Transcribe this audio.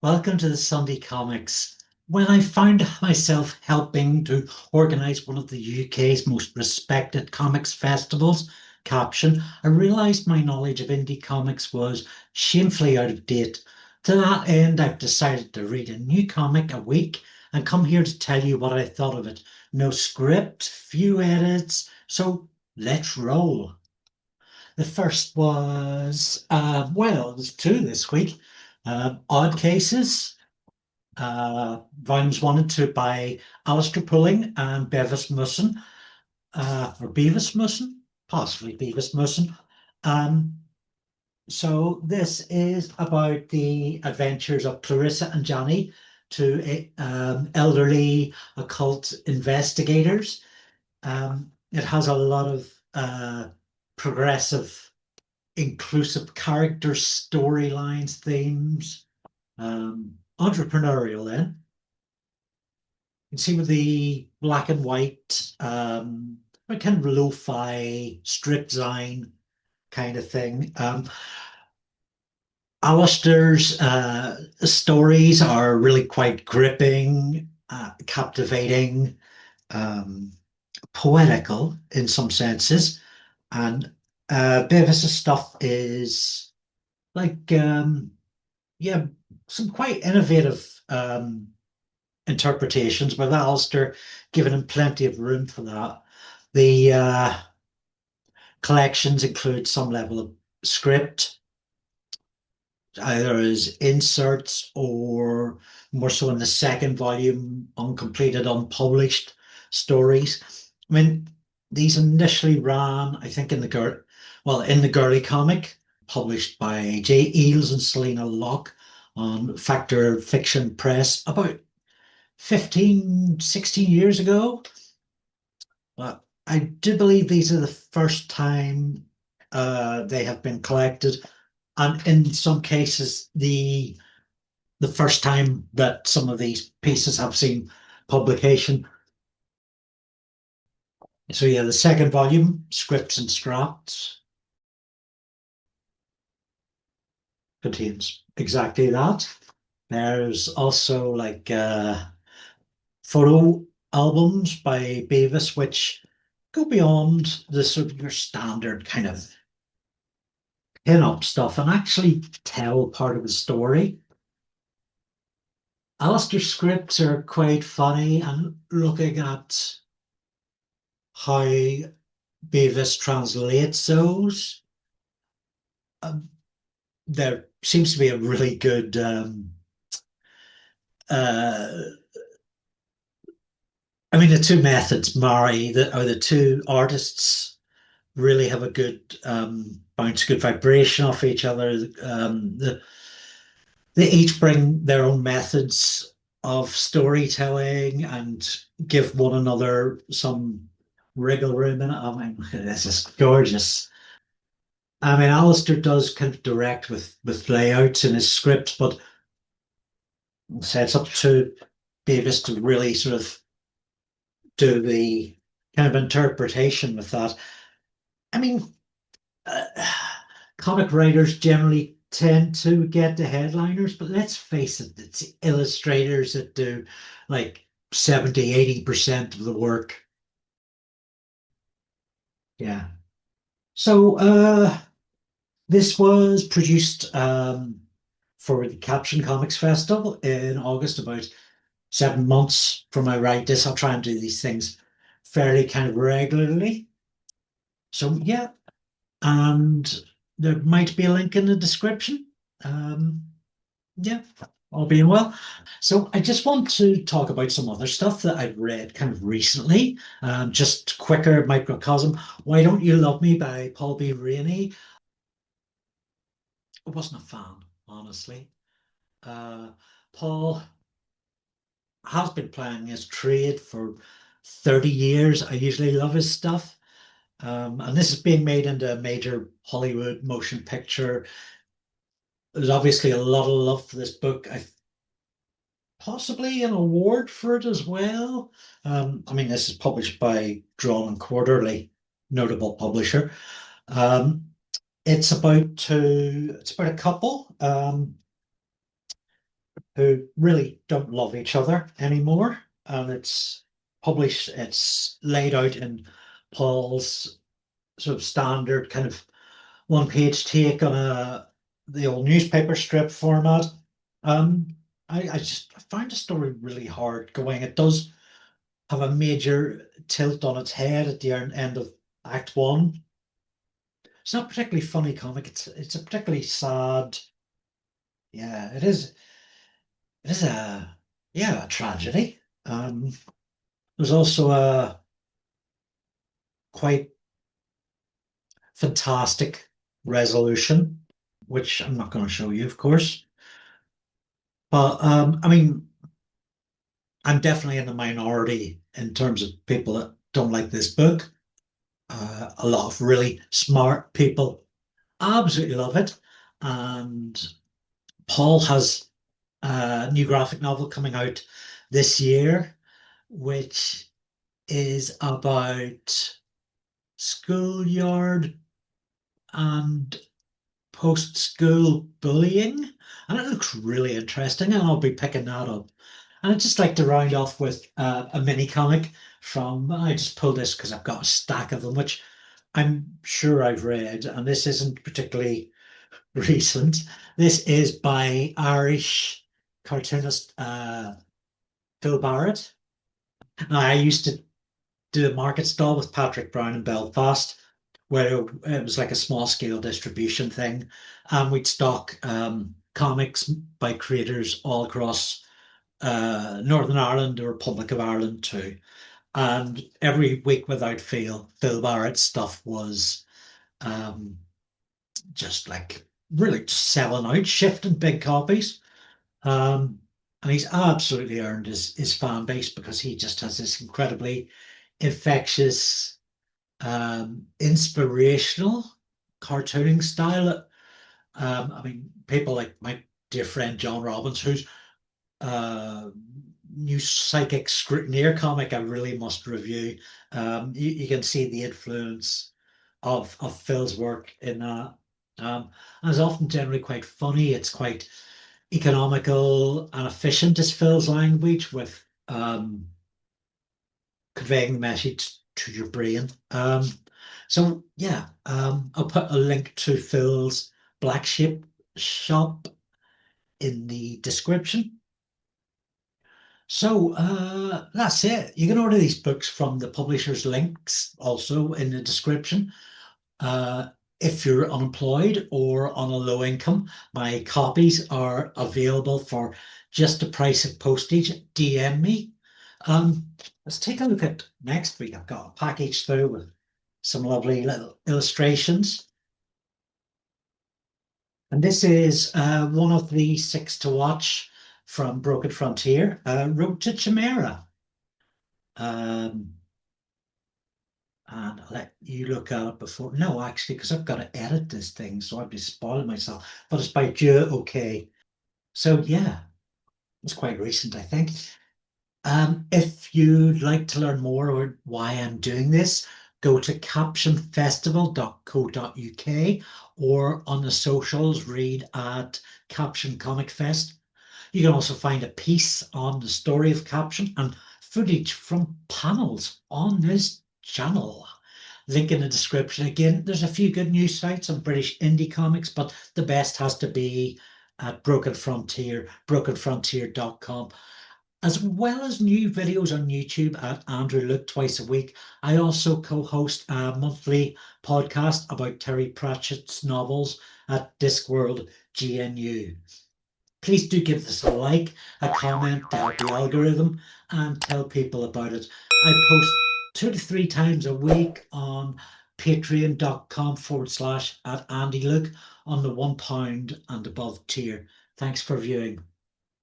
Welcome to the Sunday Comics. When I found myself helping to organise one of the UK's most respected comics festivals, Caption, I realised my knowledge of indie comics was shamefully out of date. To that end, I've decided to read a new comic a week and come here to tell you what I thought of it. No script, few edits, so let's roll. The first was, there's two this week. Odd Cases, volumes 1 and 2 by Alistair Pulling and Bevis Musson, or Beavis Musson, possibly Beavis Musson. So this is about the adventures of Clarissa and Johnny, two elderly occult investigators. It has a lot of progressive, inclusive character storylines, themes, entrepreneurial then. You can see with the black and white, kind of lo-fi strip design kind of thing. Alistair's stories are really quite gripping, captivating, um, poetical in some senses. And Bevis's stuff is like, yeah, some quite innovative interpretations, with Alistair giving him plenty of room for that. The collections include some level of script, either as inserts or more so in the second volume, uncompleted, unpublished stories. I mean, these initially ran, I think, in the Girly comic, published by J. Eales and Selena Locke on Factor Fiction Press about 15, 16 years ago. But I do believe these are the first time they have been collected, and in some cases, the first time that some of these pieces have seen publication. So yeah, the second volume, Scripts and Scraps, contains exactly that. There's also like photo albums by Beavis, which go beyond the sort of your standard kind of pin-up stuff and actually tell part of the story. Alistair's scripts are quite funny, and looking at how Beavis translates those, um, there seems to be a really good uh, I mean, the two methods marry, or the two artists really have a good bounce, good vibration off each other. They each bring their own methods of storytelling and give one another some wriggle room in it. I mean, this is gorgeous. I mean, Alistair does kind of direct with layouts in his scripts, but it's up to Beavis to really sort of do the kind of interpretation with that. I mean, uh, comic writers generally tend to get the headliners, but let's face it, it's illustrators that do like 70, 80% of the work. Yeah. So this was produced for the Caption Comics Festival in August, about 7 months from I write this. I'll try and do these things fairly kind of regularly. So yeah, and there might be a link in the description. Um, yeah, all being well. So I just want to talk about some other stuff that I've read kind of recently. Just quicker microcosm. Why Don't You Love Me by Paul B. Rainey. I wasn't a fan, honestly. Uh, Paul has been playing his trade for 30 years. I usually love his stuff. And this is being made into a major Hollywood motion picture. There's obviously a lot of love for this book. I possibly an award for it as well. I mean, this is published by Drawn and Quarterly, notable publisher. Um, it's about a couple. who really don't love each other anymore. And it's published, it's laid out in Paul's sort of standard kind of one-page take on the old newspaper strip format. Um, I find the story really hard going. It does have a major tilt on its head at the end of Act One. It's not particularly funny comic. It's a particularly sad. Yeah, it is. It is a tragedy. There's also a quite fantastic resolution, which I'm not going to show you, of course. But I mean, I'm definitely in the minority in terms of people that don't like this book. A lot of really smart people absolutely love it. And Paul has a new graphic novel coming out this year, which is about schoolyard and post-school bullying. And it looks really interesting, and I'll be picking that up. And I'd just like to round off with a mini comic from, I just pulled this because I've got a stack of them, which I'm sure I've read, and this isn't particularly recent. This is by Irish cartoonist Phil Barrett. Now, I used to do a market stall with Patrick Brown in Belfast, where it was like a small scale distribution thing. And we'd stock comics by creators all across Northern Ireland, the Republic of Ireland too. And every week without fail, Phil Barrett's stuff was um, just like really just selling out, shifting big copies. Um, and he's absolutely earned his fan base because he just has this incredibly infectious, inspirational cartooning style. I mean, people like my dear friend John Robbins, whose uh, new Psychic Scrutineer comic I really must review. You can see the influence of Phil's work in that. And it's often generally quite funny. It's quite economical and efficient as Phil's language with conveying the message to your brain. So yeah, I'll put a link to Phil's Black Sheep shop in the description. So that's it. You can order these books from the publisher's links also in the description. Uh, if you're unemployed or on a low income, my copies are available for just the price of postage. DM me. Um, let's take a look at next week. I've got a package through with some lovely little illustrations. And this is one of the six to watch from Broken Frontier, Road to Chimera. Um, and I'll let you look at it before. No, actually, because I've got to edit this thing, so I'd be spoiling myself. But it's by Joe OK. So yeah, it's quite recent, I think. If you'd like to learn more about why I'm doing this, go to captionfestival.co.uk or on the socials, read at Caption Comic Fest. You can also find a piece on the story of Caption and footage from panels on this channel. Link in the description. Again, there's a few good news sites on British indie comics, but the best has to be at Broken Frontier, brokenfrontier.com. As well as new videos on YouTube at Andrew Look twice a week, I also co-host a monthly podcast about Terry Pratchett's novels at Discworld GNU. Please do give this a like, a comment to help the algorithm, and tell people about it. I post 2 to 3 times a week on patreon.com/@Andy Look on the £1 and above tier. Thanks for viewing.